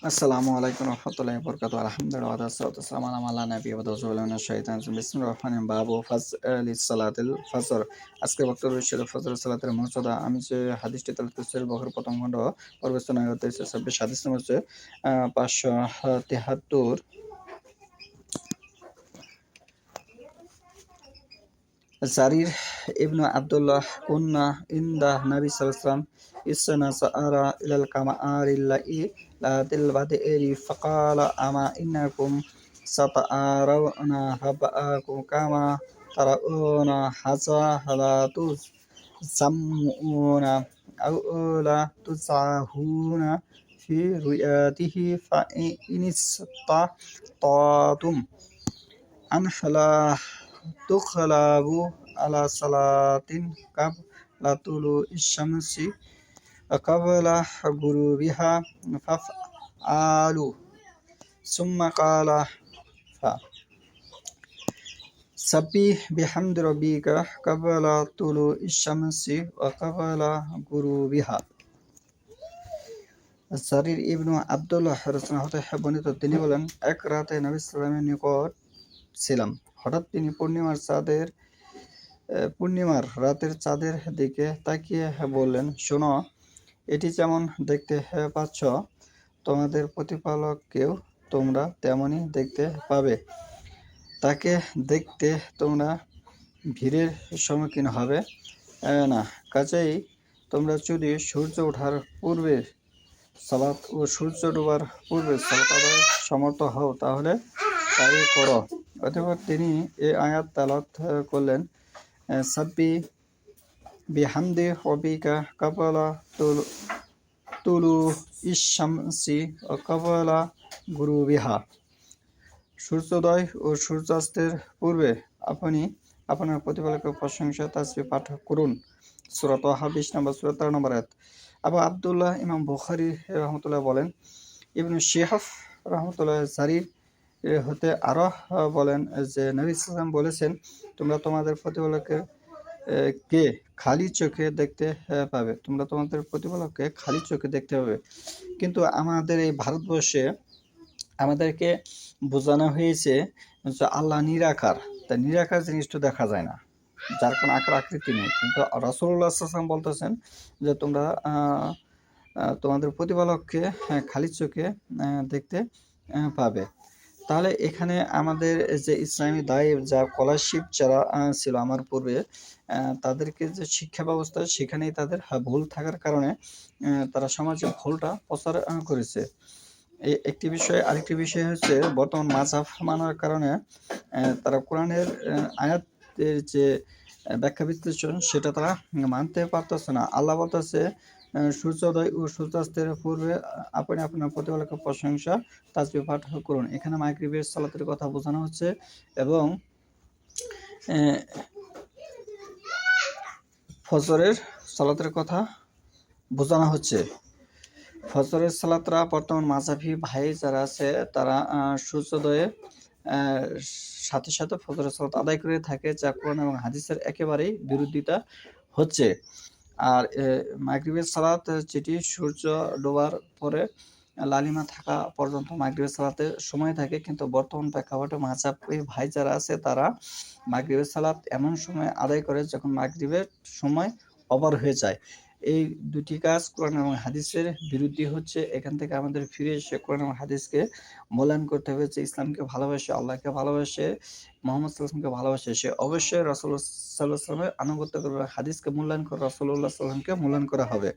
আসসালামু আলাইকুম রহমতুল্লাহি বরকাতুহু আলহামদুলিল্লাহ ওয়াসসালাতু ওয়াসসালামু আলা নাবিয়্যি ওয়া রাসূলিনা শাইতানির বিসমিল্লাহির রহমানির বাবু ফাজলিস সালাতিল ফজর। আজকের বক্তব্য ছিল ফজরের সালাতের মর্যাদা। আমি যে হাদিসটি তেলাওয়াত করছি বখরি প্রথম খণ্ড পরিবেশনা 2326 হাদিস নম্বর হচ্ছে 573। জারির ইবনু আব্দুল্লাহ কুন্না ইনদা নবী সাল্লাল্লাহু আলাইহি ওয়াসাল্লাম ইসনা সাআরা ইলাল কামারিল্লাহি লাতিল বাদিরি ফাকালা আমা ইন্নাকুম সাতারাউনা রাব্বাকুম কামা তারাউনা হাযা হালাতু সাম্মুনা আও লা তুসাহুনা ফি রুয়াতিহি ফা ইনিস্তাতাতুম আন হালা তুখলাবু আলা সালাতিন কাবলা তুলু ইশ-শামসি ওয়া কাবলা গুরুবিহা ফাফআলু সুম্মা ক্বালা সাব্বিহ বিহামদি রাব্বিকা কাবলা তুলু ইশ-শামসি ওয়া কাবলা গুরুবিহা। জারির ইবনু আব্দুল্লাহ রাদিয়াল্লাহু হতে বর্ণিত, তিনি বলেন, এক রাতে নবী সাল্লাল্লাহু আলাইহি ওয়াসাল্লামের নিকট ছিলাম। হঠাৎ তিনি পূর্ণিমার রাতের চাঁদের দিকে তাকিয়ে বললেন, শোনো, এটি যেমন দেখতে পাচ্ছ, তোমাদের প্রতিপালককেও তোমরা তেমনই দেখতে পাবে। তাকে দেখতে তোমরা ভিড়ের সম্মুখীন হবে না। কাজেই তোমরা যদি সূর্য ওঠার পূর্বে সালাত ও সূর্য ডোবার পূর্বে সালাত আদায়ে সমর্থ হও তাহলে তাই করো। অতঃপর তিনি এ আয়াত তেলাওয়াত করলেন, সাব্বিহ বিহামদি রাব্বিকা কাবলা তুলু ইশ-শামসি ওয়া কাবলা গুরুবিহা। সূর্যোদয় ও সূর্যাস্তের পূর্বে আপনি আপনার প্রতিপালকের প্রশংসা তাসবিহ পাঠ করুন। সূরা তাহা 20 নম্বর সূরা 13 নম্বর আয়াত। আবু আব্দুল্লাহ ইমাম বুখারী রাহমাতুল্লাহ বলেন, ইবনু শিহাব রাহমাতুল্লাহ জারির হতে আরো বলেন যে নবী সাল্লাল্লাহু আলাইহি ওয়াসাল্লাম বলেছেন, তোমরা তোমাদের প্রতিপালকের কে খালি চোখে দেখতে পাবে। তোমরা তোমাদের প্রতিপালককে খালি চোখে দেখতে পাবে। কিন্তু আমাদের এই ভারতবর্ষে আমাদেরকে বোঝানো হয়েছে যে আল্লাহ নিরাকার, তাই নিরাকার জিনিসটা দেখা যায় না, যার কোনো আকার আকৃতি নেই। কিন্তু রাসূলুল্লাহ সাল্লাল্লাহু আলাইহি ওয়াসাল্লাম বলতেছেন যে তোমরা তোমাদের প্রতিপালককে খালি চোখে দেখতে পাবে। তাহলে এখানে আমাদের যে ইসলামী দায়ী যা স্কলারশিপ যারা ছিল আমার পূর্বে, তাদেরকে যে শিক্ষা ব্যবস্থা সেখানেই তাদের ভুল থাকার কারণে তারা সমাজে ভুলটা প্রচার করেছে। একটি বিষয়। আরেকটি বিষয় হচ্ছে বর্তমান মাযহাব মানার কারণে তারা কোরআনের আয়াতের যে ব্যাখ্যা বিশ্লেষণ সেটা তারা মানতে পারতেছে না। আল্লাহ বলতেছে, সূর্যোদয় ও সূর্যাস্তের পূর্বে আপনি আপনার প্রতিপালকের প্রশংসা তাসবিহ পাঠ করুন। এখানে মাগরিবের সালাতের কথা বোঝানো হচ্ছে এবং ফজরের সালাতের কথা বোঝানো হচ্ছে। ফজরের সালাতরা বর্তমান মাযহাবী ভাই যারা আছে তারা সূর্যোদয়ের সাথে সাথে ফজরের সালাত আদায় করে থাকে, যা কোরআন এবং হাদিসের একেবারেই বিরোধিতা হচ্ছে। আর মাগরিবের সালাত যেটি সূর্য ডোবার পরে লালিমা থাকা পর্যন্ত মাগরিবের সালাতের সময় থাকে, কিন্তু বর্তমান প্রেক্ষাপটে মাযহাবী ভাই যারা আছে তারা মাগরিবের সালাত এমন সময় আদায় করে যখন মাগরিবের সময় ওভার হয়ে যায়। এই দুটি কাজ কোরআন এবং হাদিসের বিরুদ্ধে হচ্ছে। এখান থেকে আমাদের ফিরে এসে কোরআন এবং হাদিসকে মূল্যায়ন করতে হবে। যে ইসলামকে ভালোবাসে, আল্লাহকে ভালোবাসে, মুহাম্মদ সাল্লাল্লাহু আলাইহি ওয়াসাল্লামকে ভালোবাসে, সে অবশ্যই রাসূলুল্লাহ সাল্লাল্লাহু আলাইহি ওয়াসাল্লামের আনুগত্য করবে। হাদিসকে মূল্যায়ন করে রাসূলুল্লাহ সাল্লাল্লাহু আলাইহি ওয়াসাল্লামকে মূল্যায়ন করা হবে।